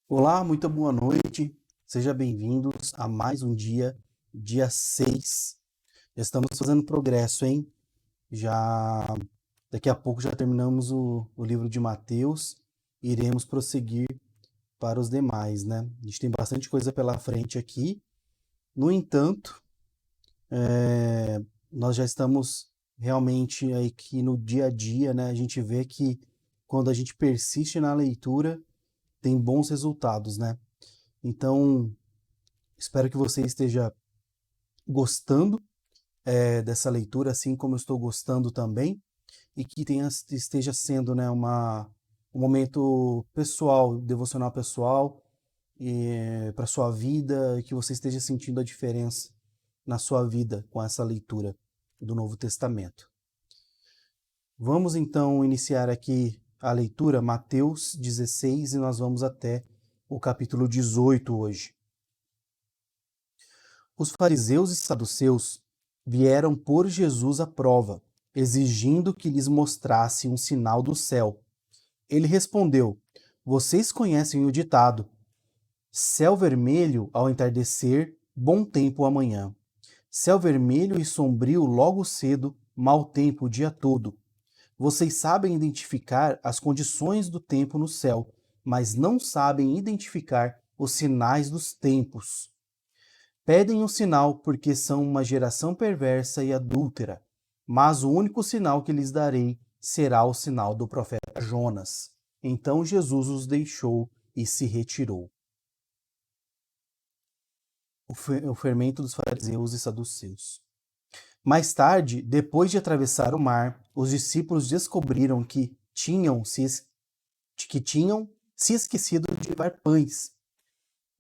Olá, muito boa noite. Sejam bem-vindos a mais um dia 6. Já estamos fazendo progresso, hein? Já daqui a pouco já terminamos o livro de Mateus e iremos prosseguir para os demais, né? A gente tem bastante coisa pela frente aqui. No entanto, nós já estamos realmente aí que no dia a dia, né? A gente vê que quando a gente persiste na leitura, tem bons resultados, né? Então, espero que você esteja gostando dessa leitura, assim como eu estou gostando também, e que esteja sendo, né, um momento pessoal, devocional pessoal, para sua vida, e que você esteja sentindo a diferença na sua vida com essa leitura do Novo Testamento. Vamos então iniciar aqui a leitura, Mateus 16, e nós vamos até o capítulo 18 hoje. Os fariseus e saduceus vieram pôr Jesus à prova, exigindo que lhes mostrasse um sinal do céu. Ele respondeu: Vocês conhecem o ditado: céu vermelho ao entardecer, bom tempo amanhã. Céu vermelho e sombrio logo cedo, mau tempo o dia todo. Vocês sabem identificar as condições do tempo no céu, mas não sabem identificar os sinais dos tempos. Pedem um sinal porque são uma geração perversa e adúltera, mas o único sinal que lhes darei será o sinal do profeta Jonas. Então Jesus os deixou e se retirou. O fermento dos fariseus e saduceus. Mais tarde, depois de atravessar o mar, os discípulos descobriram que tinham se esquecido de levar pães.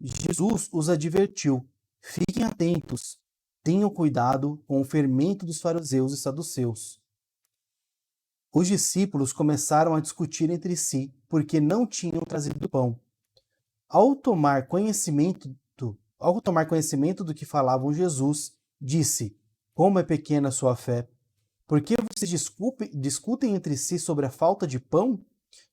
Jesus os advertiu: fiquem atentos, tenham cuidado com o fermento dos fariseus e saduceus. Os discípulos começaram a discutir entre si, porque não tinham trazido pão. Ao tomar conhecimento do que falavam Jesus, disse: Como é pequena a sua fé! Por que vocês discutem entre si sobre a falta de pão?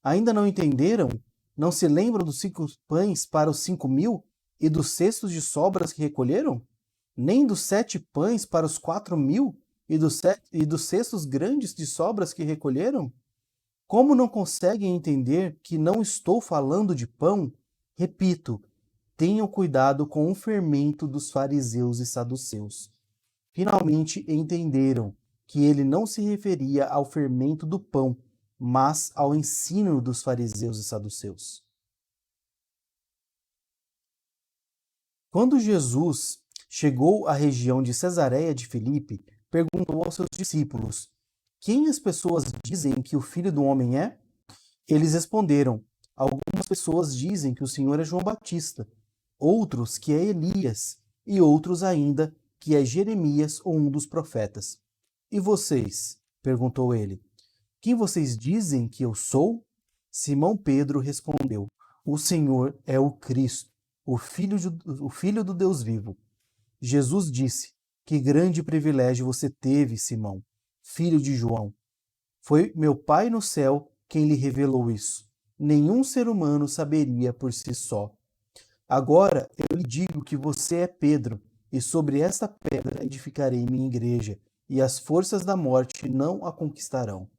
Ainda não entenderam? Não se lembram dos 5 pães para os 5.000 e dos cestos de sobras que recolheram? Nem dos 7 pães para os 4.000 e dos cestos grandes de sobras que recolheram? Como não conseguem entender que não estou falando de pão? Repito, tenham cuidado com o fermento dos fariseus e saduceus. Finalmente entenderam que ele não se referia ao fermento do pão, mas ao ensino dos fariseus e saduceus. Quando Jesus chegou à região de Cesareia de Filipe, perguntou aos seus discípulos: Quem as pessoas dizem que o Filho do Homem é? Eles responderam: Algumas pessoas dizem que o Senhor é João Batista, outros que é Elias, e outros ainda que é Jeremias ou um dos profetas. E vocês? Perguntou ele. Quem vocês dizem que eu sou? Simão Pedro respondeu: O Senhor é o Cristo, o Filho do Deus vivo. Jesus disse: Que grande privilégio você teve, Simão, filho de João. Foi meu Pai no céu quem lhe revelou isso. Nenhum ser humano saberia por si só. Agora eu lhe digo que você é Pedro, e sobre esta pedra edificarei minha igreja, e as forças da morte não a conquistarão.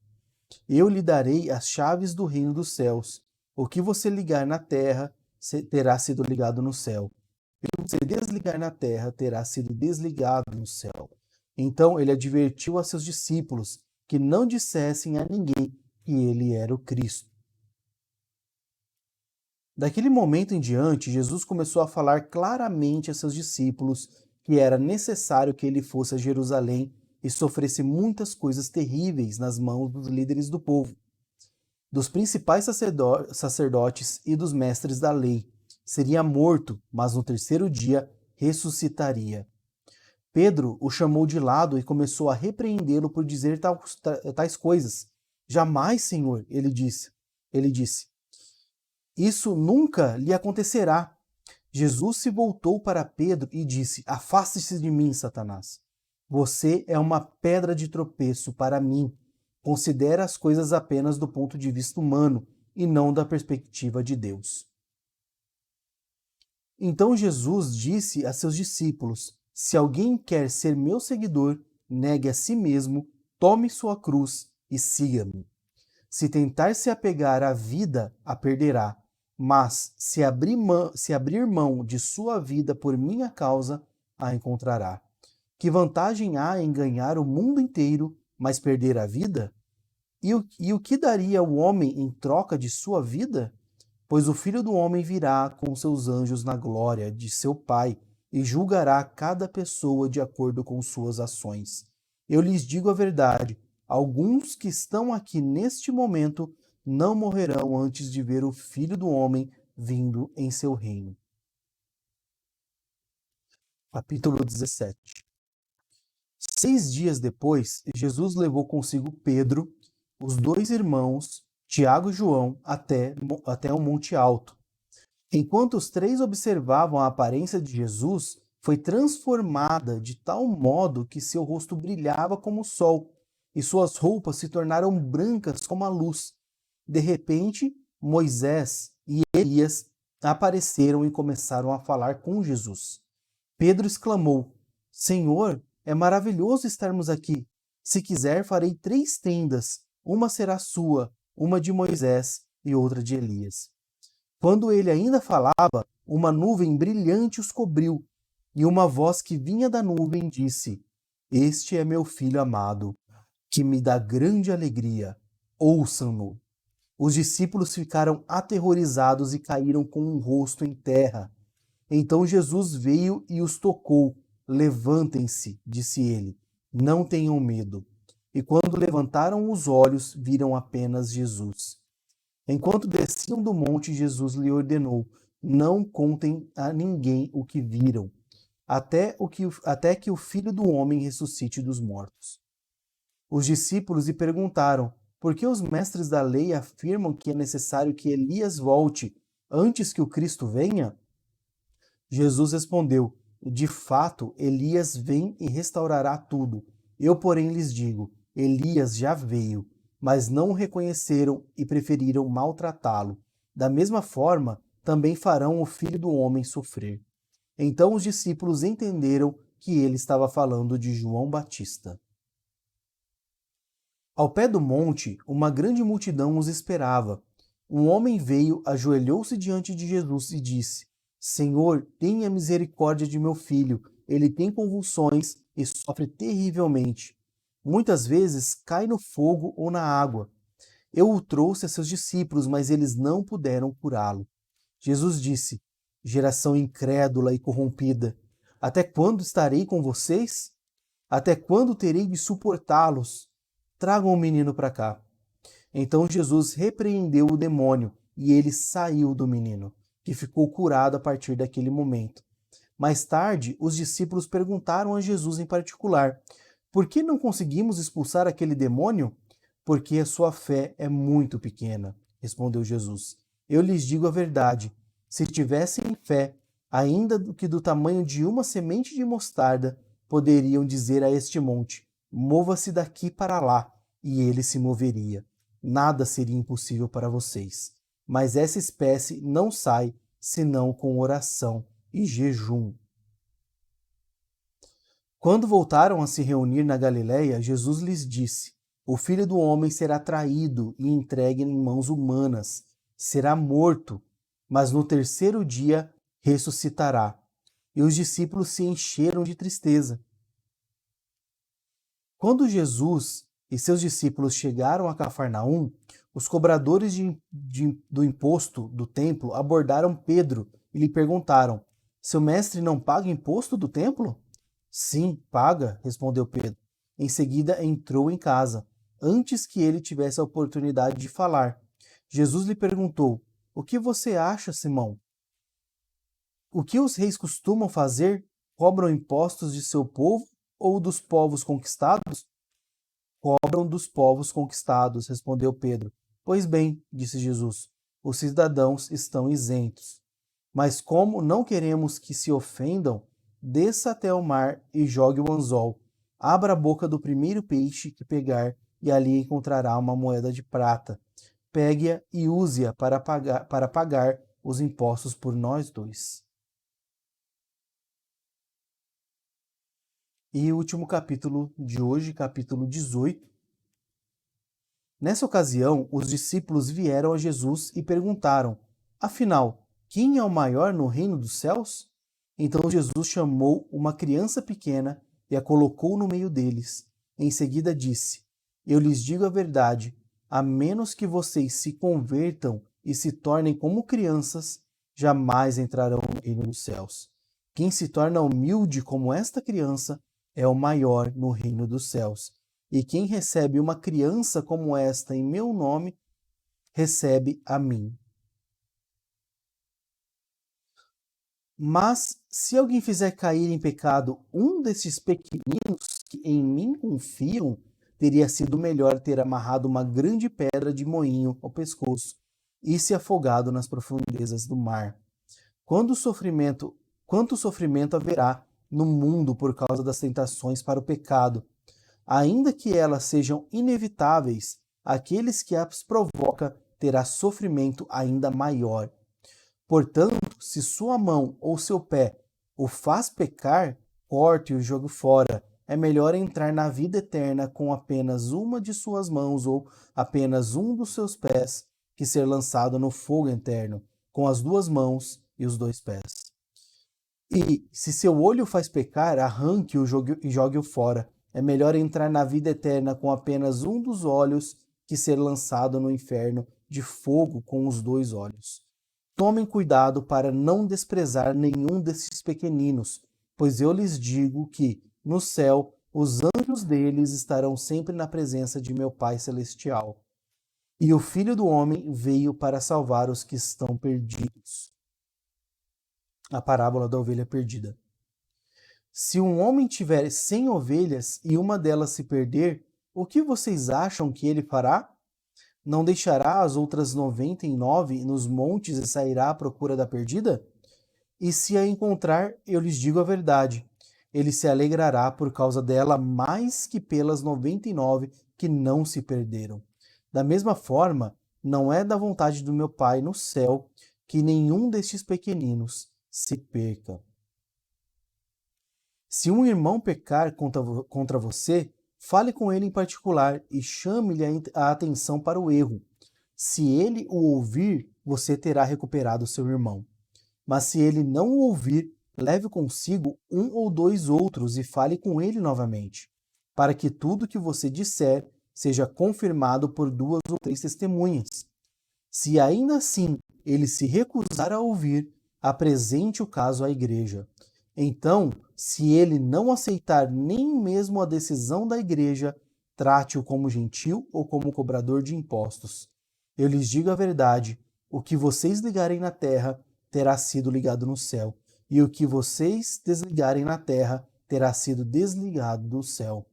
Eu lhe darei as chaves do reino dos céus. O que você ligar na terra terá sido ligado no céu. E o que você desligar na terra terá sido desligado no céu. Então ele advertiu a seus discípulos que não dissessem a ninguém que ele era o Cristo. Daquele momento em diante, Jesus começou a falar claramente a seus discípulos que era necessário que ele fosse a Jerusalém e sofresse muitas coisas terríveis nas mãos dos líderes do povo, dos principais sacerdotes e dos mestres da lei. Seria morto, mas no terceiro dia ressuscitaria. Pedro o chamou de lado e começou a repreendê-lo por dizer tais coisas. Jamais, Senhor, ele disse. Isso nunca lhe acontecerá. Jesus se voltou para Pedro e disse: Afaste-se de mim, Satanás. Você é uma pedra de tropeço para mim. Considera as coisas apenas do ponto de vista humano e não da perspectiva de Deus. Então Jesus disse a seus discípulos: Se alguém quer ser meu seguidor, negue a si mesmo, tome sua cruz e siga-me. Se tentar se apegar à vida, a perderá. Mas se abrir mão de sua vida por minha causa, a encontrará. Que vantagem há em ganhar o mundo inteiro, mas perder a vida? E o que daria o homem em troca de sua vida? Pois o Filho do Homem virá com seus anjos na glória de seu Pai e julgará cada pessoa de acordo com suas ações. Eu lhes digo a verdade: alguns que estão aqui neste momento não morrerão antes de ver o Filho do Homem vindo em seu reino. Capítulo 17. 6 dias depois, Jesus levou consigo Pedro, os dois irmãos, Tiago e João, até um monte alto. Enquanto os três observavam a aparência de Jesus, foi transformada de tal modo que seu rosto brilhava como o sol, e suas roupas se tornaram brancas como a luz. De repente, Moisés e Elias apareceram e começaram a falar com Jesus. Pedro exclamou: Senhor, é maravilhoso estarmos aqui. Se quiser, farei 3 tendas. Uma será sua, uma de Moisés e outra de Elias. Quando ele ainda falava, uma nuvem brilhante os cobriu, e uma voz que vinha da nuvem disse: Este é meu filho amado, que me dá grande alegria. Ouçam-no. Os discípulos ficaram aterrorizados e caíram com o rosto em terra. Então Jesus veio e os tocou. Levantem-se, disse ele. Não tenham medo. E quando levantaram os olhos, viram apenas Jesus. Enquanto desciam do monte, Jesus lhe ordenou: Não contem a ninguém o que viram, até que o Filho do Homem ressuscite dos mortos. Os discípulos lhe perguntaram: Por que os mestres da lei afirmam que é necessário que Elias volte antes que o Cristo venha? Jesus respondeu: De fato, Elias vem e restaurará tudo. Eu, porém, lhes digo: Elias já veio, mas não o reconheceram e preferiram maltratá-lo. Da mesma forma, também farão o Filho do Homem sofrer. Então os discípulos entenderam que ele estava falando de João Batista. Ao pé do monte, uma grande multidão os esperava. Um homem veio, ajoelhou-se diante de Jesus e disse: Senhor, tenha misericórdia de meu filho. Ele tem convulsões e sofre terrivelmente. Muitas vezes cai no fogo ou na água. Eu o trouxe a seus discípulos, mas eles não puderam curá-lo. Jesus disse: Geração incrédula e corrompida, até quando estarei com vocês? Até quando terei de suportá-los? Tragam o menino para cá. Então Jesus repreendeu o demônio e ele saiu do menino, que ficou curado a partir daquele momento. Mais tarde, os discípulos perguntaram a Jesus em particular: Por que não conseguimos expulsar aquele demônio? Porque a sua fé é muito pequena, respondeu Jesus. Eu lhes digo a verdade: se tivessem fé, ainda que do tamanho de uma semente de mostarda, poderiam dizer a este monte: Mova-se daqui para lá, e ele se moveria. Nada seria impossível para vocês. Mas essa espécie não sai senão com oração e jejum. Quando voltaram a se reunir na Galiléia, Jesus lhes disse: O Filho do Homem será traído e entregue em mãos humanas, será morto, mas no terceiro dia ressuscitará. E os discípulos se encheram de tristeza. Quando Jesus e seus discípulos chegaram a Cafarnaum, os cobradores do imposto do templo abordaram Pedro e lhe perguntaram: Seu mestre não paga imposto do templo? Sim, paga, respondeu Pedro. Em seguida entrou em casa, antes que ele tivesse a oportunidade de falar. Jesus lhe perguntou: O que você acha, Simão? O que os reis costumam fazer? Cobram impostos de seu povo ou dos povos conquistados? Cobram dos povos conquistados, respondeu Pedro. Pois bem, disse Jesus, os cidadãos estão isentos. Mas como não queremos que se ofendam, desça até o mar e jogue o anzol. Abra a boca do primeiro peixe que pegar e ali encontrará uma moeda de prata. Pegue-a e use-a para pagar os impostos por nós dois. E o último capítulo de hoje, capítulo 18. Nessa ocasião, os discípulos vieram a Jesus e perguntaram: Afinal, quem é o maior no reino dos céus? Então Jesus chamou uma criança pequena e a colocou no meio deles. Em seguida disse: Eu lhes digo a verdade, a menos que vocês se convertam e se tornem como crianças, jamais entrarão no reino dos céus. Quem se torna humilde como esta criança é o maior no reino dos céus. E quem recebe uma criança como esta em meu nome, recebe a mim. Mas se alguém fizer cair em pecado um desses pequeninos que em mim confiam, teria sido melhor ter amarrado uma grande pedra de moinho ao pescoço e se afogado nas profundezas do mar. Quanto sofrimento haverá no mundo por causa das tentações para o pecado, ainda que elas sejam inevitáveis, aqueles que as provoca terá sofrimento ainda maior. Portanto, se sua mão ou seu pé o faz pecar, corte e o jogue fora. É melhor entrar na vida eterna com apenas uma de suas mãos ou apenas um dos seus pés, que ser lançado no fogo eterno, com as duas mãos e os dois pés. E se seu olho faz pecar, arranque-o e jogue-o fora. É melhor entrar na vida eterna com apenas um dos olhos que ser lançado no inferno de fogo com os dois olhos. Tomem cuidado para não desprezar nenhum desses pequeninos, pois eu lhes digo que, no céu, os anjos deles estarão sempre na presença de meu Pai Celestial. E o Filho do Homem veio para salvar os que estão perdidos. A parábola da ovelha perdida. Se um homem tiver 100 ovelhas e uma delas se perder, o que vocês acham que ele fará? Não deixará as outras 99 nos montes e sairá à procura da perdida? E se a encontrar, eu lhes digo a verdade, ele se alegrará por causa dela mais que pelas 99 que não se perderam. Da mesma forma, não é da vontade do meu Pai no céu que nenhum destes pequeninos se perca. Se um irmão pecar contra você, fale com ele em particular e chame-lhe a atenção para o erro. Se ele o ouvir, você terá recuperado seu irmão. Mas se ele não o ouvir, leve consigo um ou dois outros e fale com ele novamente, para que tudo que você disser seja confirmado por 2 ou 3 testemunhas. Se ainda assim ele se recusar a ouvir, apresente o caso à igreja. Então, se ele não aceitar nem mesmo a decisão da igreja, trate-o como gentil ou como cobrador de impostos. Eu lhes digo a verdade, o que vocês ligarem na terra terá sido ligado no céu, e o que vocês desligarem na terra terá sido desligado do céu.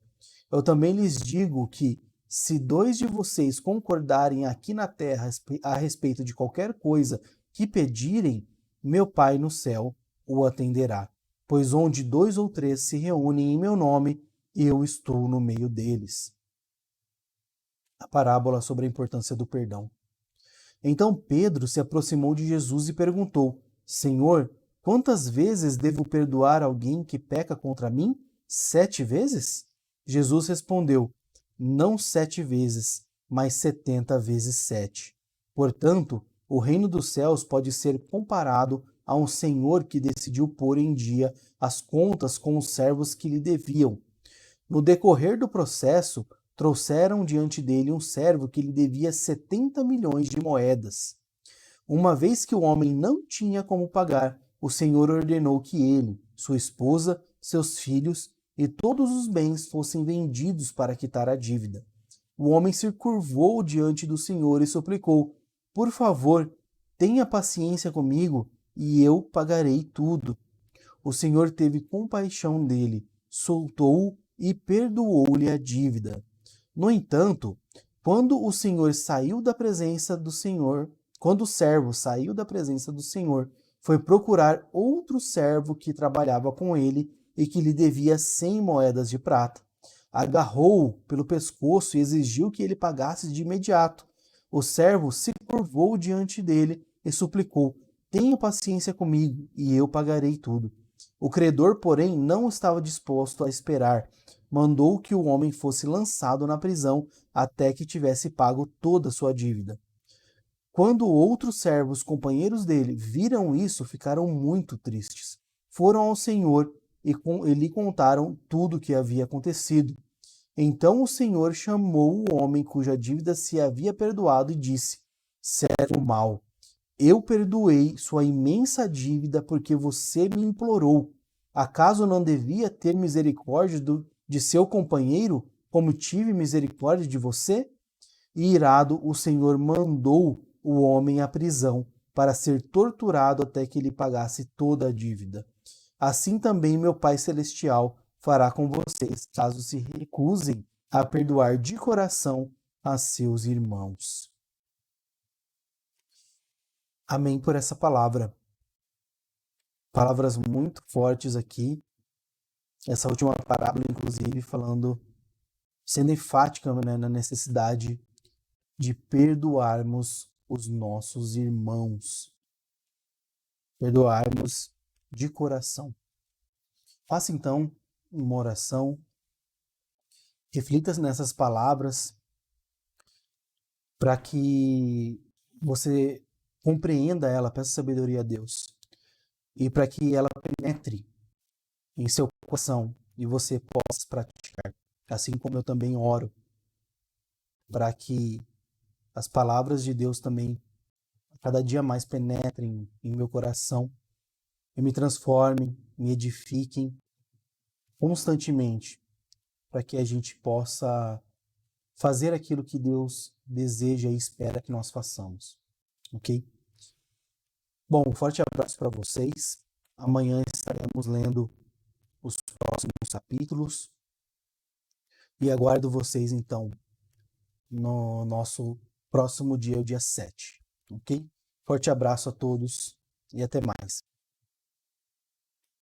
Eu também lhes digo que, se 2 de vocês concordarem aqui na terra a respeito de qualquer coisa que pedirem, meu Pai no céu o atenderá. Pois onde 2 ou 3 se reúnem em meu nome, eu estou no meio deles. A parábola sobre a importância do perdão. Então Pedro se aproximou de Jesus e perguntou: Senhor, quantas vezes devo perdoar alguém que peca contra mim? 7 vezes? Jesus respondeu: Não 7 vezes, mas 70 vezes 7. Portanto, o reino dos céus pode ser comparado a um senhor que decidiu pôr em dia as contas com os servos que lhe deviam. No decorrer do processo, trouxeram diante dele um servo que lhe devia 70 milhões de moedas. Uma vez que o homem não tinha como pagar, o Senhor ordenou que ele, sua esposa, seus filhos e todos os bens fossem vendidos para quitar a dívida. O homem se curvou diante do Senhor e suplicou: Por favor, tenha paciência comigo e eu pagarei tudo. O Senhor teve compaixão dele, soltou-o e perdoou-lhe a dívida. No entanto, quando o servo saiu da presença do Senhor, foi procurar outro servo que trabalhava com ele e que lhe devia 100 moedas de prata. Agarrou-o pelo pescoço e exigiu que ele pagasse de imediato. O servo se curvou diante dele e suplicou: Tenha paciência comigo e eu pagarei tudo. O credor, porém, não estava disposto a esperar. Mandou que o homem fosse lançado na prisão até que tivesse pago toda a sua dívida. Quando outros servos, companheiros dele, viram isso, ficaram muito tristes. Foram ao Senhor e lhe contaram tudo o que havia acontecido. Então o Senhor chamou o homem cuja dívida se havia perdoado e disse: Servo mau, eu perdoei sua imensa dívida porque você me implorou. Acaso não devia ter misericórdia de seu companheiro, como tive misericórdia de você? E irado, o Senhor mandou o homem à prisão para ser torturado até que ele pagasse toda a dívida. Assim também meu Pai Celestial fará com vocês, caso se recusem a perdoar de coração a seus irmãos. Amém por essa palavra. Palavras muito fortes aqui. Essa última parábola, inclusive, sendo enfática, né, na necessidade de perdoarmos os nossos irmãos. Perdoarmos de coração. Faça então uma oração. Reflita nessas palavras para que você compreenda ela, peça sabedoria a Deus. E para que ela penetre em seu coração e você possa praticar. Assim como eu também oro para que as palavras de Deus também cada dia mais penetrem em meu coração e me transformem, me edifiquem constantemente, para que a gente possa fazer aquilo que Deus deseja e espera que nós façamos, ok? Bom, um forte abraço para vocês. Amanhã estaremos lendo os próximos capítulos e aguardo vocês então no nosso próximo dia, o dia 7, ok? Forte abraço a todos e até mais.